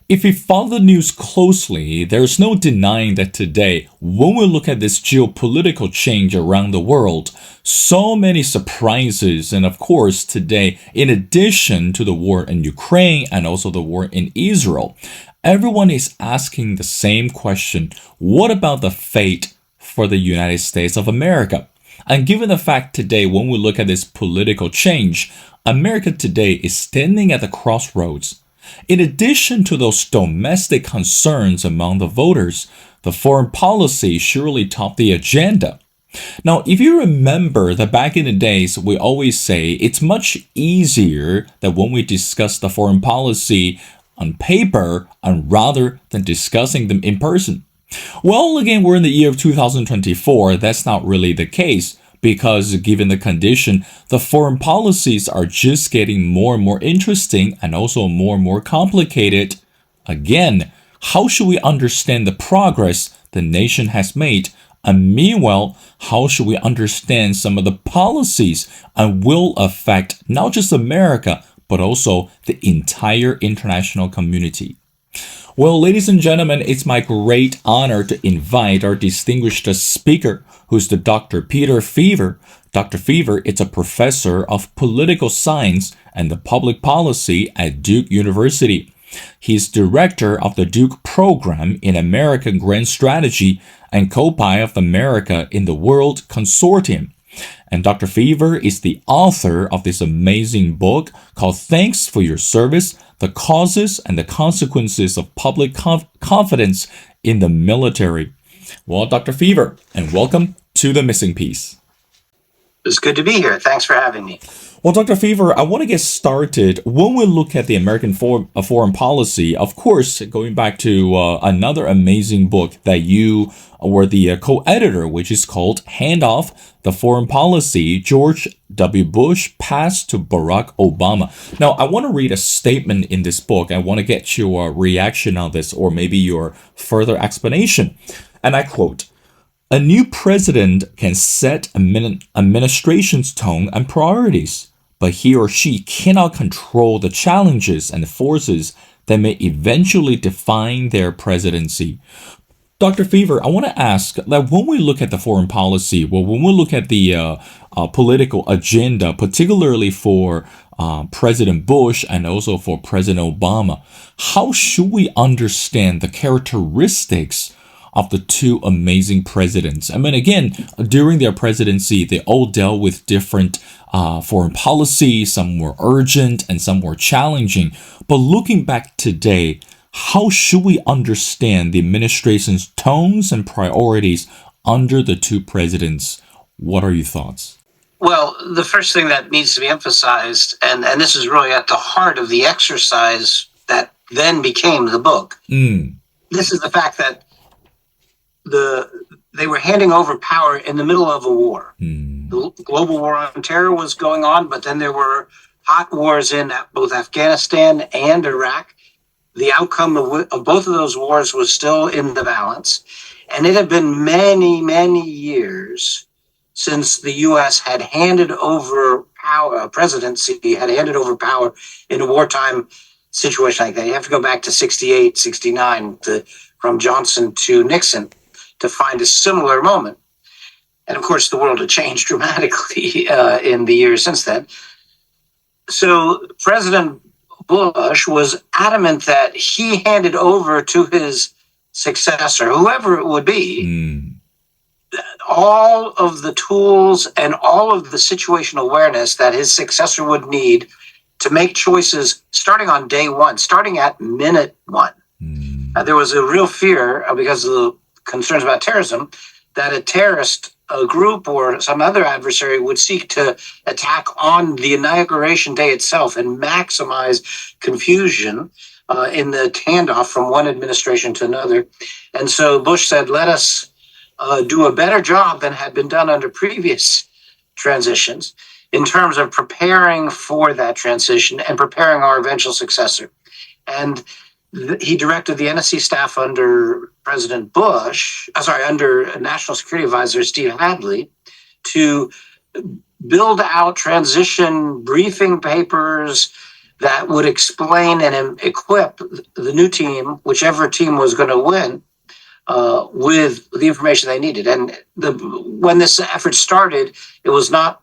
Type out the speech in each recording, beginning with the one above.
If we follow the news closely, there's no denying that today, when we look at this geopolitical change around the world, so many surprises. And of course, today, in addition to the war in Ukraine and also the war in Israel, everyone is asking the same question. What about the fate for the United States of America? And given the fact today, when we look at this political change, America today is standing at the crossroads. In addition to those domestic concerns among the voters, the foreign policy surely topped the agenda. Now, if you remember that back in the days, we always say it's much easier that when we discuss the foreign policy on paper and rather than discussing them in person. Well, again, we're in the year of 2024. That's not really the case. Because given the condition, the foreign policies are just getting more and more interesting and also more and more complicated. Again, how should we understand the progress the nation has made? And meanwhile, how should we understand some of the policies and will affect not just America, but also the entire international community? Well, ladies and gentlemen, it's my great honor to invite our distinguished speaker, who's the Dr. Peter Feaver. Dr. Feaver is a professor of political science and the public policy at Duke University. He's director of the Duke Program in American Grand Strategy and co-pi of America in the World Consortium. And Dr. Feaver is the author of this amazing book called Thanks for Your Service, The Causes and the Consequences of Public Confidence in the Military. Well, Dr. Feaver, and welcome to The Missing Piece. It's good to be here. Thanks for having me. Well, Dr. Feaver, I want to get started. When we look at the American foreign policy, of course, going back to another amazing book that you were the co-editor, which is called Handoff, the Foreign Policy, George W. Bush Passed to Barack Obama. Now, I want to read a statement in this book. I want to get your reaction on this or maybe your further explanation. And I quote, "A new president can set administration's tone and priorities, but he or she cannot control the challenges and forces that may eventually define their presidency." Dr. Feaver, I want to ask that when we look at the foreign policy, well, when we look at the political agenda, particularly for President Bush and also for President Obama, how should we understand the characteristics of the two amazing presidents? I mean, again, during their presidency, they all dealt with different foreign policies. Some were urgent and some were challenging. But looking back today, how should we understand the administration's tones and priorities under the two presidents? What are your thoughts? Well, the first thing that needs to be emphasized, and this is really at the heart of the exercise that then became the book, this is the fact that they were handing over power in the middle of a war. The global war on terror was going on, but then there were hot wars in both Afghanistan and Iraq. The outcome of both of those wars was still in the balance. And it had been many, many years since the U.S. had handed over power, presidency had handed over power in a wartime situation like that. You have to go back to 68, 69, from Johnson to Nixon, to find a similar moment. And of course, the world had changed dramatically in the years since then. So President Bush was adamant that he handed over to his successor, whoever it would be, all of the tools and all of the situational awareness that his successor would need to make choices starting on day one, starting at minute one. There was a real fear because of the concerns about terrorism that a terrorist group or some other adversary would seek to attack on the inauguration day itself and maximize confusion in the handoff from one administration to another. And so Bush said, let us do a better job than had been done under previous transitions in terms of preparing for that transition and preparing our eventual successor. And he directed the NSC staff under President Bush, under National Security Advisor Steve Hadley, to build out transition briefing papers, that would explain and equip the new team, whichever team was going to win, with the information they needed. And when this effort started, it was not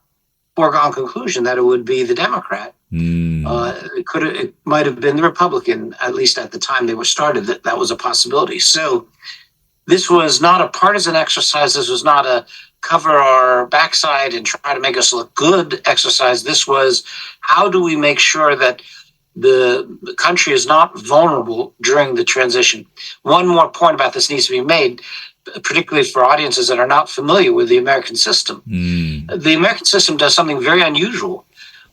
foregone conclusion that it would be the Democrat. It might have been the Republican, at least at the time they were started. That was a possibility. So this was not a partisan exercise. This was not a cover our backside and try to make us look good exercise. This was, how do we make sure that the country is not vulnerable during the transition? One more point about this needs to be made, particularly for audiences that are not familiar with the American system. The American system does something very unusual.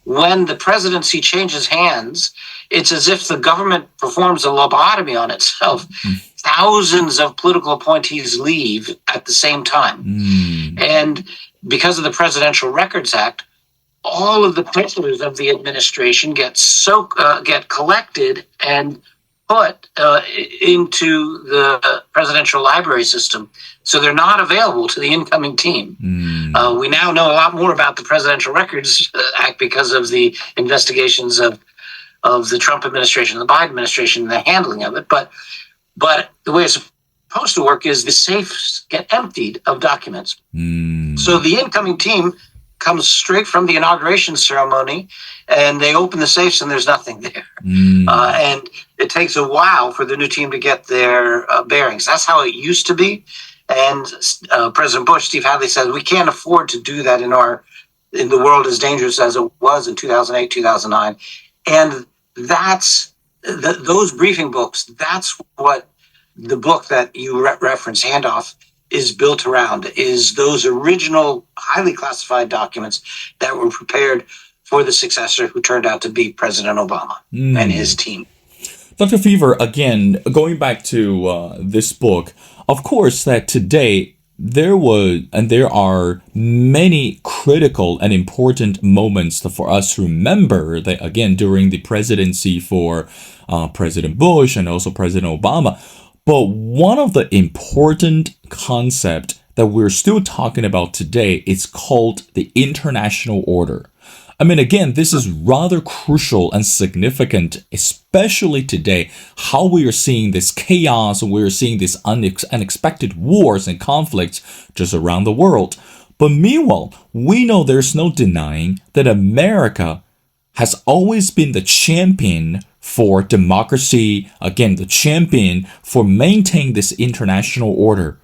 When the presidency changes hands, it's as if the government performs a lobotomy on itself. Thousands of political appointees leave at the same time. And because of the Presidential Records Act, all of the papers of the administration get collected and put into the presidential library system. So they're not available to the incoming team. We now know a lot more about the Presidential Records Act because of the investigations of the Trump administration and the Biden administration and the handling of it. But the way it's supposed to work is the safes get emptied of documents. So the incoming team comes straight from the inauguration ceremony, and they open the safes and there's nothing there. And it takes a while for the new team to get their bearings. That's how it used to be. And President Bush, Steve Hadley, said we can't afford to do that in the world as dangerous as it was in 2008, 2009. And that's those briefing books. That's what the book that you reference, Handoff, is built around, is those original highly classified documents that were prepared for the successor who turned out to be President Obama and his team. Dr. Feaver, again, going back to this book, of course that today there are many critical and important moments for us to remember that, again, during the presidency for President Bush and also President Obama. But one of the important concepts that we're still talking about today is called the international order. I mean, again, this is rather crucial and significant, especially today, how we are seeing this chaos and we're seeing these unexpected wars and conflicts just around the world. But meanwhile, we know there's no denying that America has always been the champion for democracy, again, the champion for maintaining this international order.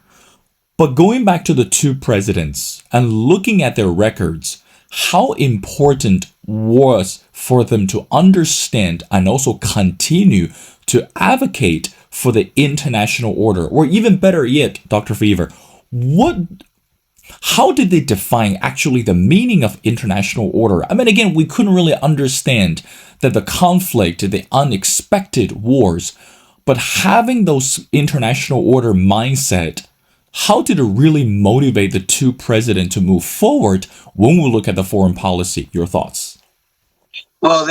But going back to the two presidents and looking at their records, how important was for them to understand and also continue to advocate for the international order? Or even better yet, Dr. Feaver, how did they define actually the meaning of international order? I mean, again, we couldn't really understand that the conflict, the unexpected wars, but having those international order mindset, how did it really motivate the two presidents to move forward when we look at the foreign policy? Your thoughts? Well,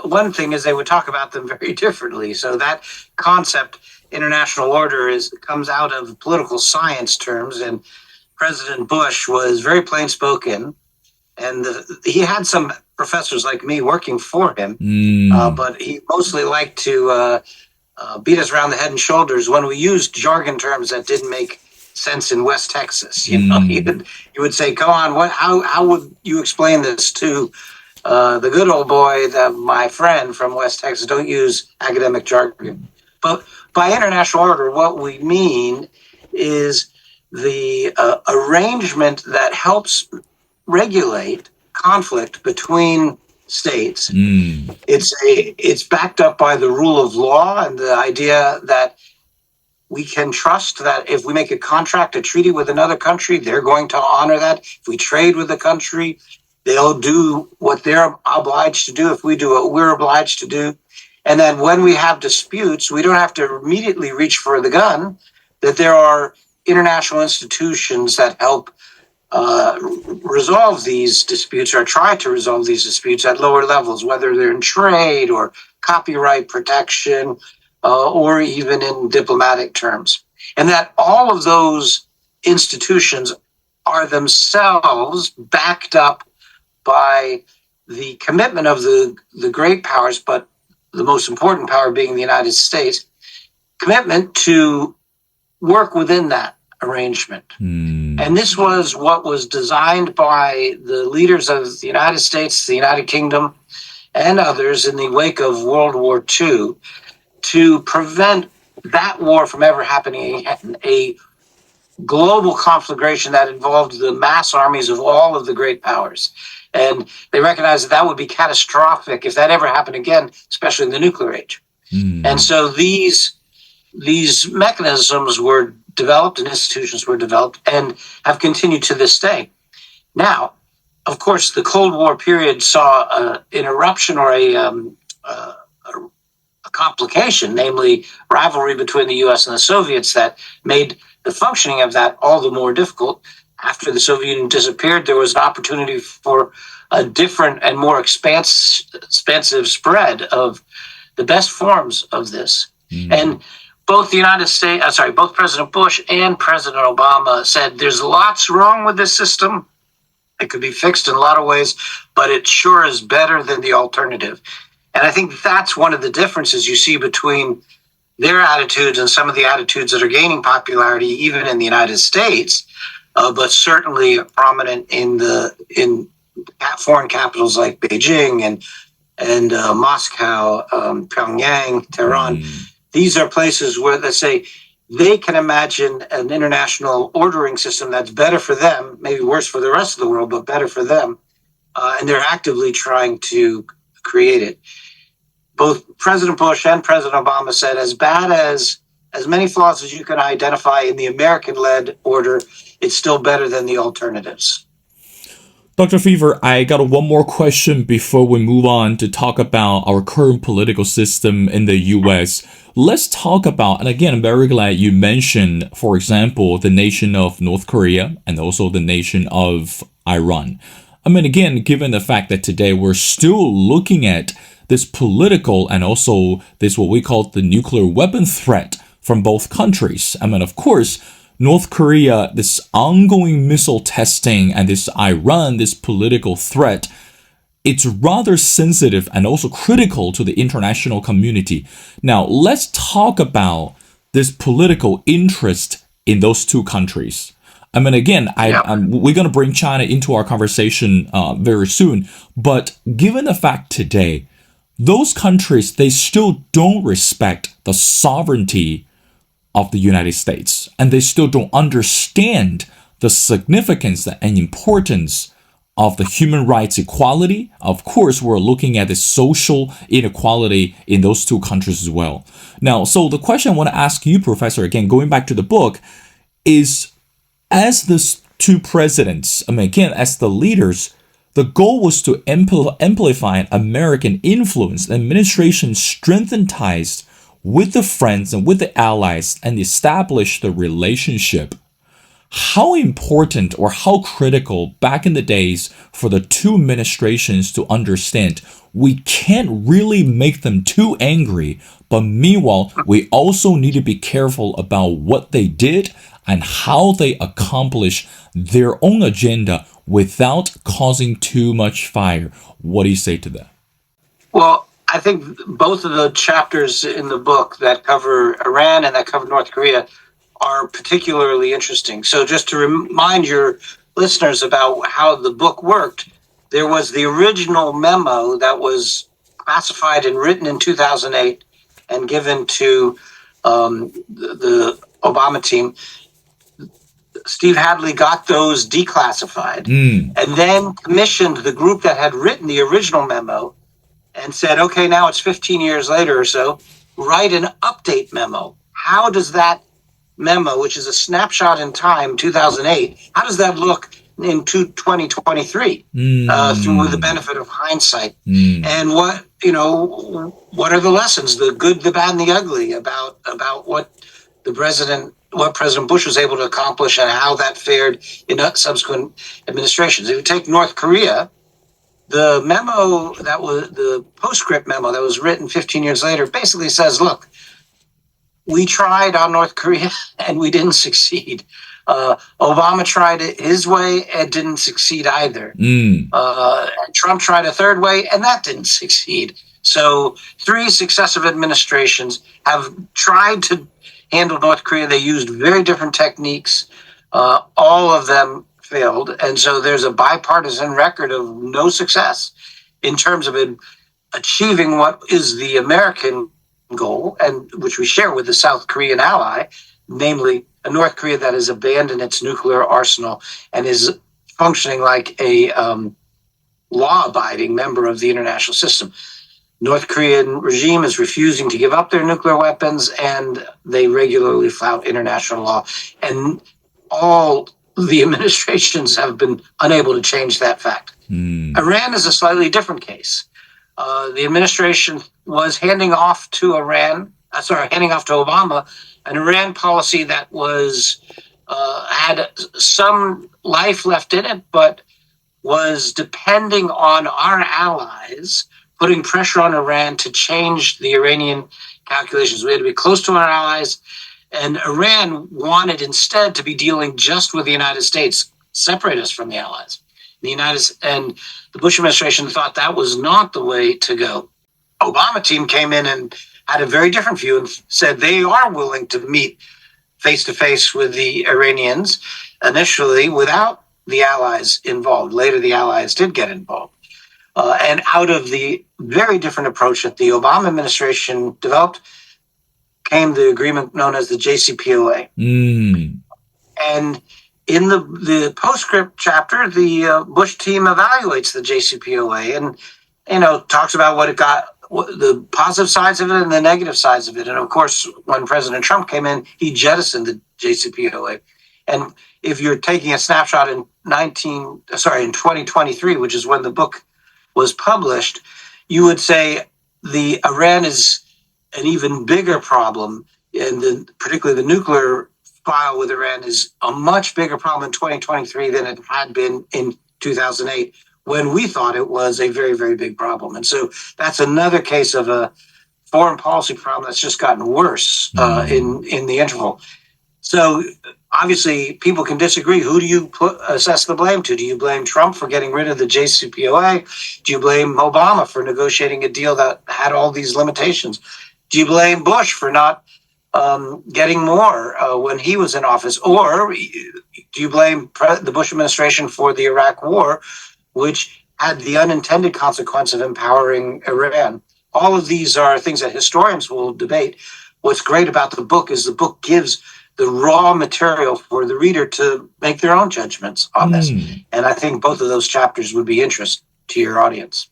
one thing is they would talk about them very differently. So that concept, international order, comes out of political science terms, and President Bush was very plain spoken, and he had some professors like me working for him, but he mostly liked to beat us around the head and shoulders when we used jargon terms that didn't make sense in West Texas. You know, you would say, "Come on, how would you explain this to the good old boy, my friend from West Texas? Don't use academic jargon." But by international order, what we mean is the arrangement that helps regulate conflict between states. It's backed up by the rule of law and the idea that we can trust that if we make a contract, a treaty with another country, they're going to honor that. If we trade with a country, they'll do what they're obliged to do if we do what we're obliged to do. And then when we have disputes, we don't have to immediately reach for the gun, that there are international institutions that help resolve these disputes or try to resolve these disputes at lower levels, whether they're in trade or copyright protection, or even in diplomatic terms. And that all of those institutions are themselves backed up by the commitment of the great powers, but the most important power being the United States, commitment to work within that arrangement. And this was what was designed by the leaders of the United States, the United Kingdom, and others in the wake of World War II to prevent that war from ever happening, a global conflagration that involved the mass armies of all of the great powers. And they recognized that would be catastrophic if that ever happened again, especially in the nuclear age. And so these mechanisms were developed and institutions were developed and have continued to this day. Now, of course, the Cold War period saw an eruption or a complication, namely rivalry between the U.S. and the Soviets, that made the functioning of that all the more difficult. After the Soviet Union disappeared, there was an opportunity for a different and more expansive spread of the best forms of this. And both both President Bush and President Obama said there's lots wrong with this system. It could be fixed in a lot of ways, but it sure is better than the alternative. And I think that's one of the differences you see between their attitudes and some of the attitudes that are gaining popularity, even in the United States, but certainly prominent in foreign capitals like Beijing and Moscow, Pyongyang, Tehran. These are places where they say they can imagine an international ordering system that's better for them, maybe worse for the rest of the world, but better for them. And they're actively trying to create it. Both President Bush and President Obama said as many flaws as you can identify in the American-led order, it's still better than the alternatives. Dr. Feaver, I got one more question before we move on to talk about our current political system in the U.S. Let's talk about, and again, I'm very glad you mentioned, for example, the nation of North Korea and also the nation of Iran. I mean, again, given the fact that today we're still looking at this political and also this what we call the nuclear weapon threat from both countries. I mean, of course, North Korea, this ongoing missile testing, and this Iran, this political threat, it's rather sensitive and also critical to the international community. Now, let's talk about this political interest in those two countries. I mean, again, we're going to bring China into our conversation very soon. But given the fact today, those countries, they still don't respect the sovereignty of the United States, and they still don't understand the significance and importance of the human rights equality. Of course, we're looking at the social inequality in those two countries as well. Now, so the question I want to ask you, Professor, again, going back to the book, is as the two presidents, I mean, again, as the leaders, the goal was to amplify American influence. The administration strengthened ties with the friends and with the allies and establish the relationship. How important or how critical back in the days for the two administrations to understand we can't really make them too angry, but meanwhile, we also need to be careful about what they did and how they accomplish their own agenda without causing too much fire. What do you say to that? Well, I think both of the chapters in the book that cover Iran and that cover North Korea are particularly interesting. So just to remind your listeners about how the book worked, there was the original memo that was classified and written in 2008 and given to the Obama team. Steve Hadley got those declassified and then commissioned the group that had written the original memo and said, okay, now it's 15 years later or so, write an update memo. How does that memo, which is a snapshot in time, 2008, how does that look in 2023 through the benefit of hindsight? And what are the lessons, the good, the bad, and the ugly about what President Bush was able to accomplish and how that fared in subsequent administrations? If you take North Korea, the memo that was the postscript memo that was written 15 years later basically says, look, we tried on North Korea and we didn't succeed. Obama tried it his way and didn't succeed either. Trump tried a third way, and that didn't succeed. So 3 successive administrations have tried to handle North Korea. They used very different techniques. All of them failed. And so there's a bipartisan record of no success in terms of achieving what is the American goal, and which we share with the South Korean ally, namely a North Korea that has abandoned its nuclear arsenal and is functioning like a law-abiding member of the international system. North Korean regime is refusing to give up their nuclear weapons, and they regularly flout international law. And all the administrations have been unable to change that fact. Iran is a slightly different case. The administration was handing off to Obama, an Iran policy that was had some life left in it, but was depending on our allies putting pressure on Iran to change the Iranian calculations. We had to be close to our allies, and Iran wanted instead to be dealing just with the United States, separate us from the allies. And the Bush administration thought that was not the way to go. Obama team came in and had a very different view and said they are willing to meet face-to-face with the Iranians, initially without the allies involved. Later, the allies did get involved. And out of the very different approach that the Obama administration developed came the agreement known as the JCPOA. And in the postscript chapter, the Bush team evaluates the JCPOA and talks about what it got, the positive sides of it and the negative sides of it. And of course, when President Trump came in, he jettisoned the JCPOA. And if you're taking a snapshot in 2023, which is when the book was published, you would say the Iran is an even bigger problem, and particularly the nuclear file with Iran is a much bigger problem in 2023 than it had been in 2008, when we thought it was a very, very big problem. And so that's another case of a foreign policy problem that's just gotten worse in the interval. So obviously, people can disagree. Who do you assess the blame to? Do you blame Trump for getting rid of the JCPOA? Do you blame Obama for negotiating a deal that had all these limitations? Do you blame Bush for not getting more when he was in office? Or do you blame the Bush administration for the Iraq War, which had the unintended consequence of empowering Iran? All of these are things that historians will debate. What's great about the book is the book gives the raw material for the reader to make their own judgments on this. And I think both of those chapters would be interest to your audience.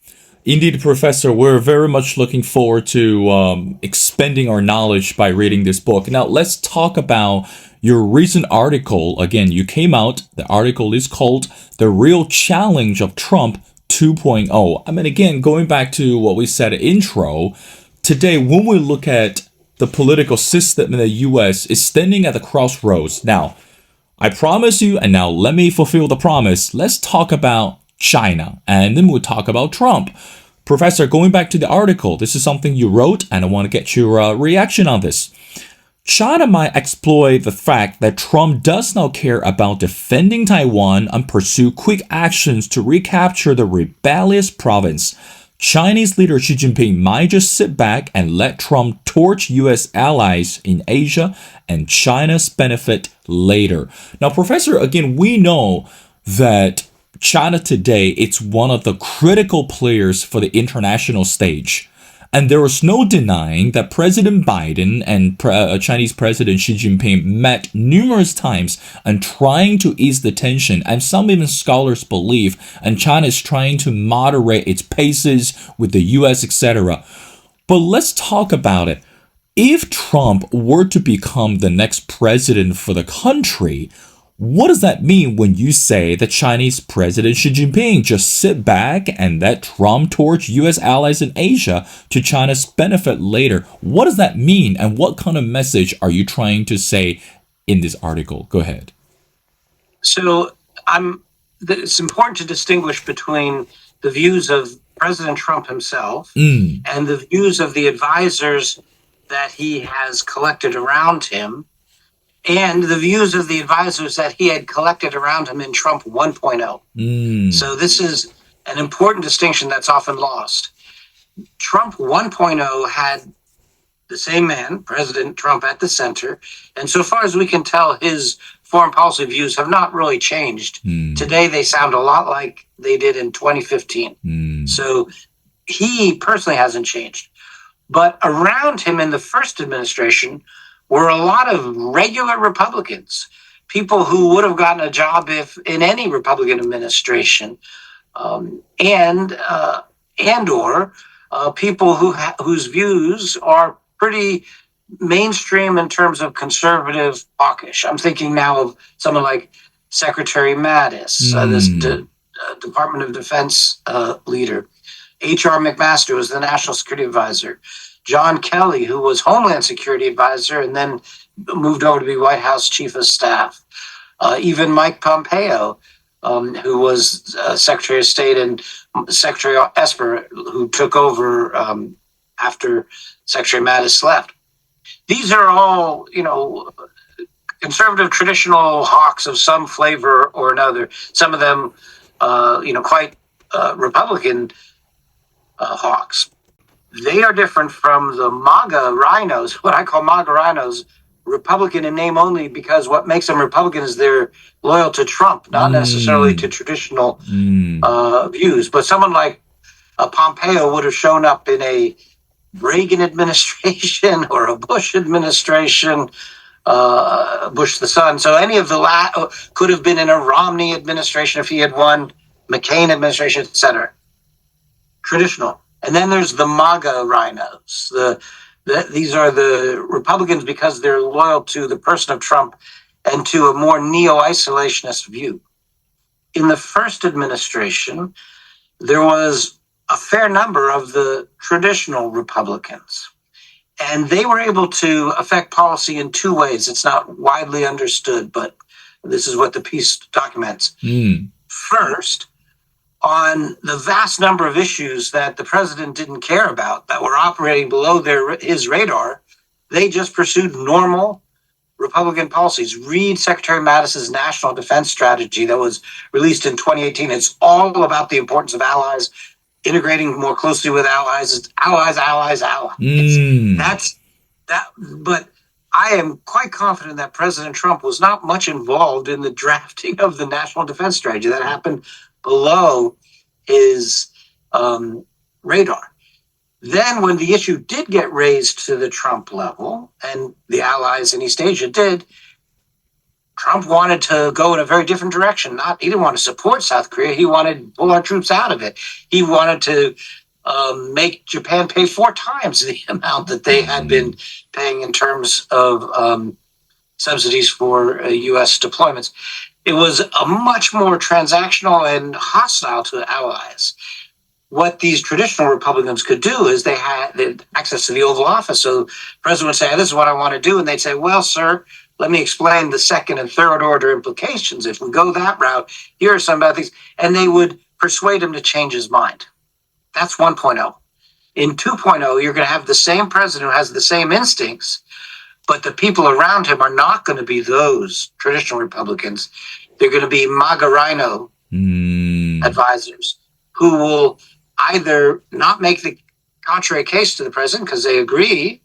Indeed, Professor, we're very much looking forward to expanding our knowledge by reading this book. Now, let's talk about your recent article. Again, you came out. The article is called The Real Challenge of Trump 2.0. I mean, again, going back to what we said intro, today, when we look at the political system in the U.S. is standing at the crossroads. Now, I promise you, and now let me fulfill the promise. Let's talk about China, and then we'll talk about Trump. Professor, going back to the article, this is something you wrote, and I want to get your reaction on this. China might exploit the fact that Trump does not care about defending Taiwan and pursue quick actions to recapture the rebellious province. Chinese leader Xi Jinping might just sit back and let Trump torch U.S. allies in Asia and China's benefit later. Now, Professor, again, we know that China today, it's one of the critical players for the international stage. And there was no denying that President Biden and Chinese President Xi Jinping met numerous times and trying to ease the tension. And some even scholars believe, and China is trying to moderate its paces with the US, etc. But let's talk about it. If Trump were to become the next president for the country, what does that mean when you say that Chinese President Xi Jinping just sit back and let Trump torch U.S. allies in Asia to China's benefit later? What does that mean, and what kind of message are you trying to say in this article? Go ahead. So it's important to distinguish between the views of President Trump himself and the views of the advisors that he has collected around him, and the views of the advisors that he had collected around him in Trump 1.0. So this is an important distinction that's often lost. Trump 1.0 had the same man, President Trump, at the center. And so far as we can tell, his foreign policy views have not really changed. Today, they sound a lot like they did in 2015. So he personally hasn't changed. But around him in the first administration were a lot of regular Republicans, people who would have gotten a job if in any Republican administration, and or people whose views are pretty mainstream in terms of conservative hawkish. I'm thinking now of someone like Secretary Mattis, this Department of Defense leader. H.R. McMaster was the National Security Advisor. John Kelly, who was Homeland Security Advisor and then moved over to be White House Chief of Staff. Even Mike Pompeo, who was Secretary of State, and Secretary Esper, who took over after Secretary Mattis left. These are all, conservative traditional hawks of some flavor or another. Some of them, quite Republican hawks. They are different from the MAGA rhinos, what I call MAGA rhinos, Republican in name only, because what makes them Republican is they're loyal to Trump, not necessarily to traditional views. But someone like Pompeo would have shown up in a Reagan administration or a Bush administration, Bush the son. So any of the could have been in a Romney administration if he had won, McCain administration, etc. Traditional. And then there's the MAGA rhinos. These are the Republicans because they're loyal to the person of Trump and to a more neo-isolationist view. In the first administration, there was a fair number of the traditional Republicans, and they were able to affect policy in two ways. It's not widely understood, but this is what the piece documents. First, on the vast number of issues that the president didn't care about, that were operating below his radar, they just pursued normal Republican policies. Read Secretary Mattis's National Defense Strategy that was released in 2018. It's all about the importance of allies, integrating more closely with allies. It's allies, allies, allies. But I am quite confident that President Trump was not much involved in the drafting of the National Defense Strategy. That happened below his radar. Then when the issue did get raised to the Trump level, and the allies in East Asia did, Trump wanted to go in a very different direction. He didn't want to support South Korea. He wanted to pull our troops out of it. He wanted to make Japan pay 4 times the amount that they had been paying in terms of subsidies for U.S. deployments. It was a much more transactional and hostile to allies. What these traditional Republicans could do is they had access to the Oval Office. So the president would say, this is what I want to do. And they'd say, well, sir, let me explain the second and third order implications. If we go that route, here are some bad things. And they would persuade him to change his mind. That's 1.0. In 2.0, you're going to have the same president who has the same instincts, but the people around him are not going to be those traditional Republicans. They're going to be MAGA rhino advisors who will either not make the contrary case to the president because they agree,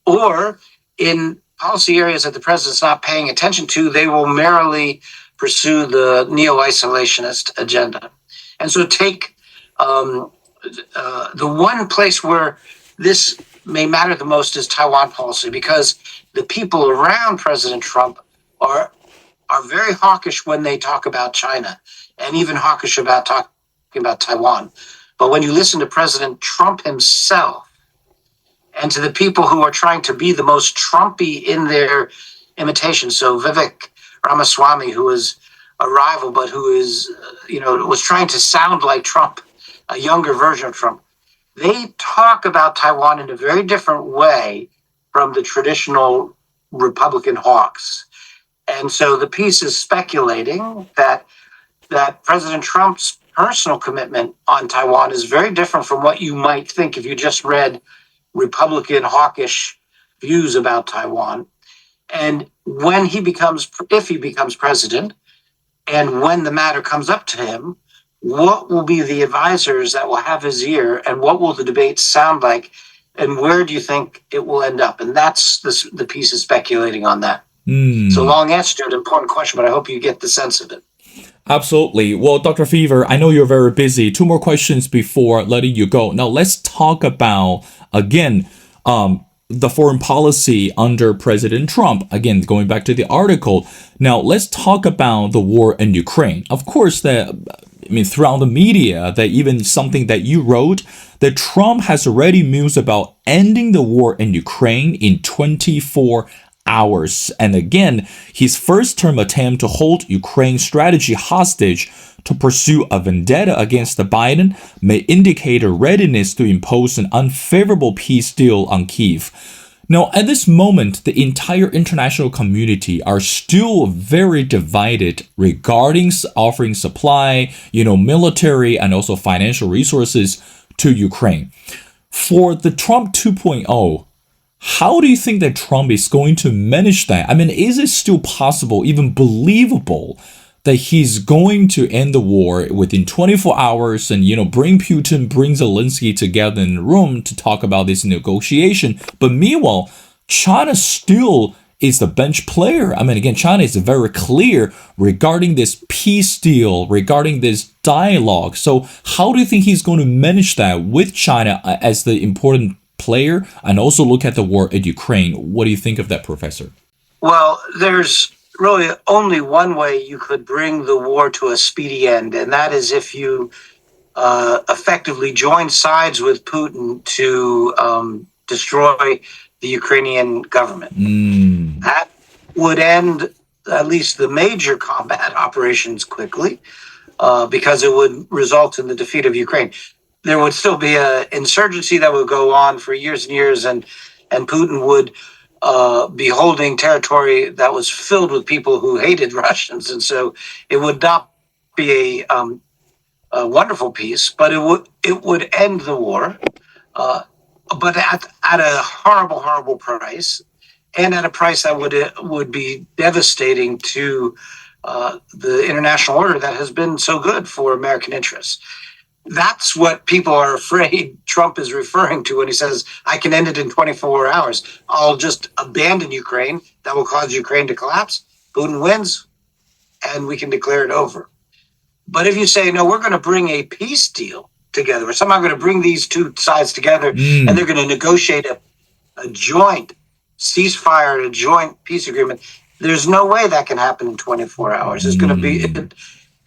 or in policy areas that the president's not paying attention to, they will merrily pursue the neo-isolationist agenda. And so take the one place where this may matter the most is Taiwan policy, because the people around President Trump are very hawkish when they talk about China, and even hawkish about talking about Taiwan. But when you listen to President Trump himself and to the people who are trying to be the most Trumpy in their imitation, so Vivek Ramaswamy, who is a rival, but who is, was trying to sound like Trump, a younger version of Trump, they talk about Taiwan in a very different way from the traditional Republican hawks. And so the piece is speculating that President Trump's personal commitment on Taiwan is very different from what you might think if you just read Republican hawkish views about Taiwan. And if he becomes president, and when the matter comes up to him, what will be the advisors that will have his ear, and what will the debates sound like, and where do you think it will end up? And that's the piece is speculating on that. So long answer to an important question, but I hope you get the sense of it. Absolutely. Well, Dr. Feaver, I know you're very busy. Two more questions before letting you go. Now, let's talk about, again, the foreign policy under President Trump. Again, going back to the article. Now, let's talk about the war in Ukraine. Of course, throughout the media, that even something that you wrote, that Trump has already mused about ending the war in Ukraine in 24 hours. And again, his first term attempt to hold Ukraine strategy hostage to pursue a vendetta against the Biden may indicate a readiness to impose an unfavorable peace deal on Kyiv. Now, at this moment, the entire international community are still very divided regarding offering supply, military and also financial resources to Ukraine. For the Trump 2.0, how do you think that Trump is going to manage that? Is it still possible, even believable, that he's going to end the war within 24 hours and, bring Zelensky together in the room to talk about this negotiation? But meanwhile, China still is the bench player. Again, China is very clear regarding this peace deal, regarding this dialogue. So how do you think he's going to manage that with China as the important player, and also look at the war in Ukraine? What do you think of that, Professor? Well, there's really only one way you could bring the war to a speedy end, and that is if you effectively join sides with Putin to destroy the Ukrainian government. That would end at least the major combat operations quickly, because it would result in the defeat of Ukraine. There would still be an insurgency that would go on for years and years, and Putin would be holding territory that was filled with people who hated Russians, and so it would not be a wonderful peace, but it would end the war, but at a horrible price, and at a price that would be devastating to the international order that has been so good for American interests. That's what people are afraid Trump is referring to when he says, I can end it in 24 hours. I'll just abandon Ukraine. That will cause Ukraine to collapse. Putin wins, and we can declare it over. But if you say, no, we're going to bring a peace deal together, or somehow going to bring these two sides together, and they're going to negotiate a joint ceasefire, a joint peace agreement, there's no way that can happen in 24 hours.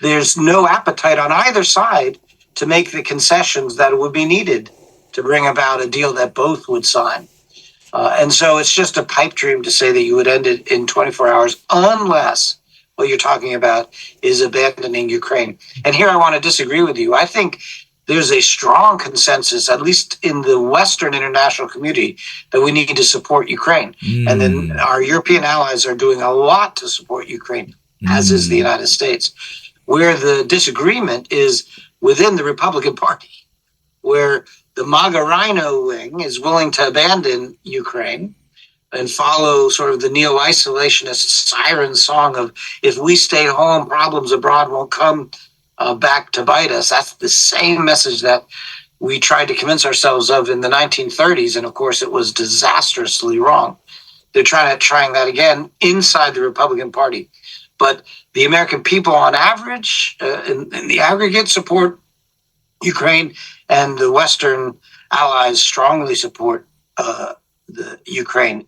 There's no appetite on either side to make the concessions that would be needed to bring about a deal that both would sign. And so it's just a pipe dream to say that you would end it in 24 hours, unless what you're talking about is abandoning Ukraine. And here I want to disagree with you. I think there's a strong consensus, at least in the Western international community, that we need to support Ukraine. And then our European allies are doing a lot to support Ukraine, as is the United States. Where the disagreement is within the Republican Party, where the MAGA Rhino wing is willing to abandon Ukraine and follow sort of the neo-isolationist siren song of, if we stay home, problems abroad won't come back to bite us. That's the same message that we tried to convince ourselves of in the 1930s, and of course it was disastrously wrong. They're trying that again inside the Republican Party. But the American people on average, in the aggregate, support Ukraine, and the Western allies strongly support the Ukraine.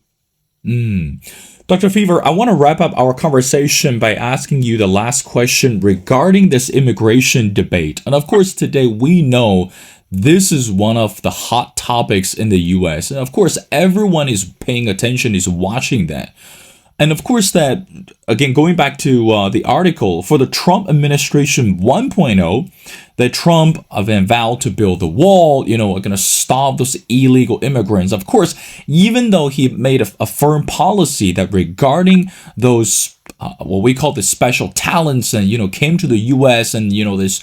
Dr. Feaver, I want to wrap up our conversation by asking you the last question regarding this immigration debate. And of course, today we know this is one of the hot topics in the U.S. And of course, everyone is paying attention, is watching that. And of course that, again, going back to the article, for the Trump administration 1.0, that Trump then vowed to build the wall, going to stop those illegal immigrants. Of course, even though he made a firm policy that regarding those what we call the special talents and, came to the U.S. and, this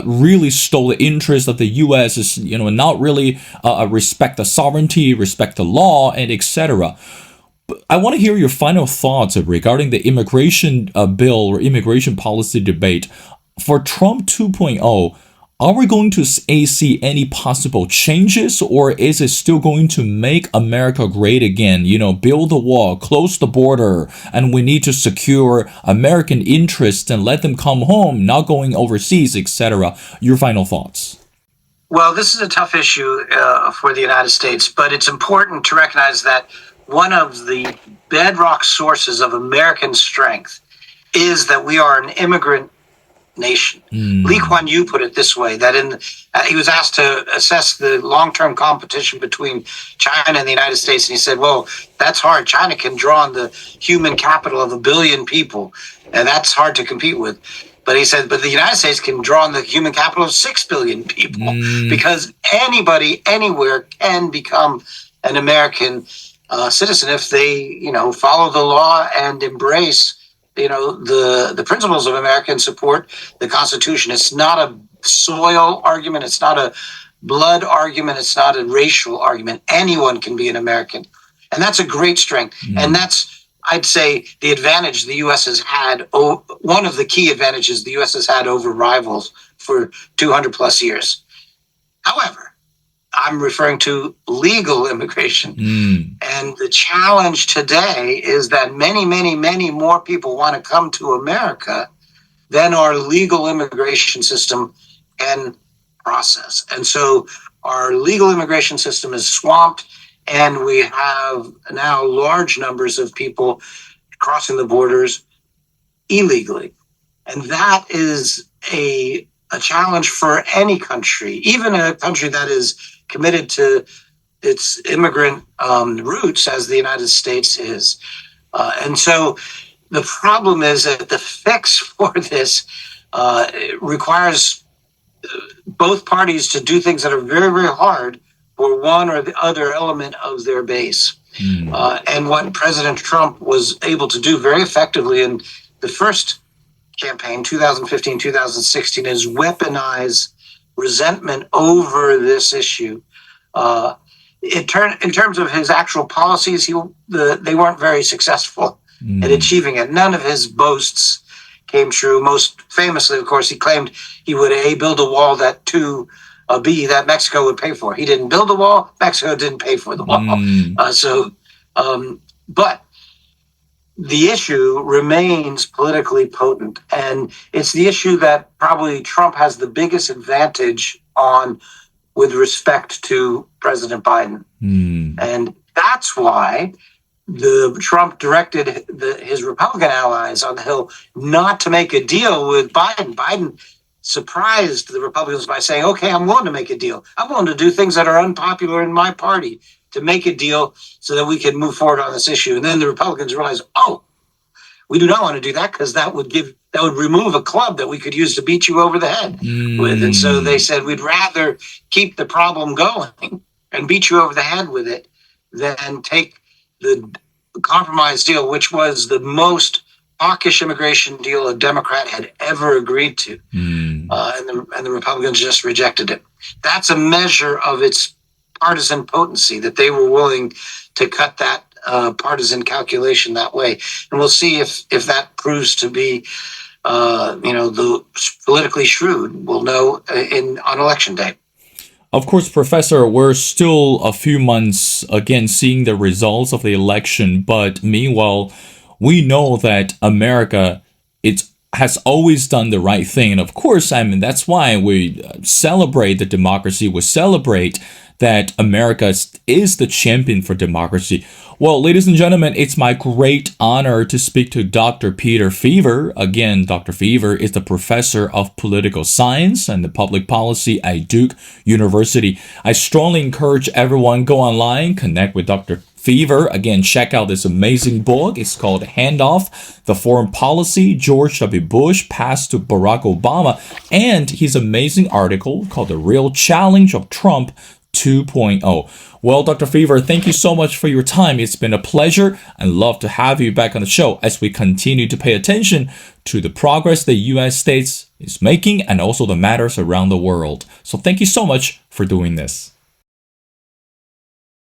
really stole the interest of the U.S. is, not really respect the sovereignty, respect the law, and etc. I want to hear your final thoughts regarding the immigration bill or immigration policy debate. For Trump 2.0, are we going to see any possible changes, or is it still going to make America great again? You know, build the wall, close the border, and we need to secure American interests and let them come home, not going overseas, etc. Your final thoughts. Well, this is a tough issue for the United States, but it's important to recognize that one of the bedrock sources of American strength is that we are an immigrant nation. Lee Kuan Yew put it this way, that he was asked to assess the long-term competition between China and the United States, and he said, well, that's hard. China can draw on the human capital of 1 billion people, and that's hard to compete with. But he said, but the United States can draw on the human capital of 6 billion people, because anybody, anywhere can become an American citizen if they, follow the law and embrace, the principles of America and support the Constitution. It's not a soil argument. It's not a blood argument. It's not a racial argument. Anyone can be an American. And that's a great strength. And that's, I'd say, the advantage the U.S. has had, one of the key advantages the U.S. has had over rivals for 200 plus years. However, I'm referring to legal immigration. And the challenge today is that many, many, many more people want to come to America than our legal immigration system can process. And so our legal immigration system is swamped, and we have now large numbers of people crossing the borders illegally. And that is a challenge for any country, even a country that is committed to its immigrant roots, as the United States is. And so the problem is that the fix for this requires both parties to do things that are very, very hard for one or the other element of their base. And what President Trump was able to do very effectively in the first campaign, 2015, 2016, is weaponize resentment over this issue. In terms of his actual policies, they weren't very successful at achieving it. None of his boasts came true. Most famously, of course, he claimed he would build a wall that that Mexico would pay for. He didn't build the wall. Mexico didn't pay for the wall. But the issue remains politically potent, and it's the issue that probably Trump has the biggest advantage on with respect to President Biden. And that's why Trump directed his Republican allies on the Hill not to make a deal with Biden. Biden surprised the Republicans by saying, okay, I'm willing to make a deal. I'm willing to do things that are unpopular in my party to make a deal so that we can move forward on this issue. And then the Republicans realized, we do not want to do that, because that would remove a club that we could use to beat you over the head with. And so they said, we'd rather keep the problem going and beat you over the head with it than take the compromise deal, which was the most hawkish immigration deal a Democrat had ever agreed to. And the Republicans just rejected it. That's a measure of its partisan potency, that they were willing to cut that partisan calculation that way. And we'll see if that proves to be, the politically shrewd. We'll know on election day. Of course, Professor, we're still a few months, again, seeing the results of the election. But meanwhile, we know that America, has always done the right thing. And of course, that's why we celebrate the democracy. We celebrate that America is the champion for democracy. Well, ladies and gentlemen, it's my great honor to speak to Dr. Peter Feaver. Again, Dr. Feaver is the professor of political science and public policy at Duke University. I strongly encourage everyone go online, connect with Dr. Feaver. Again, check out this amazing book. It's called Handoff, The Foreign Policy George W. Bush Passed to Barack Obama, and his amazing article called The Real Challenge of Trump 2.0. Well, Dr. Feaver, thank you so much for your time. It's been a pleasure and love to have you back on the show as we continue to pay attention to the progress the U.S. States is making and also the matters around the world. So thank you so much for doing this.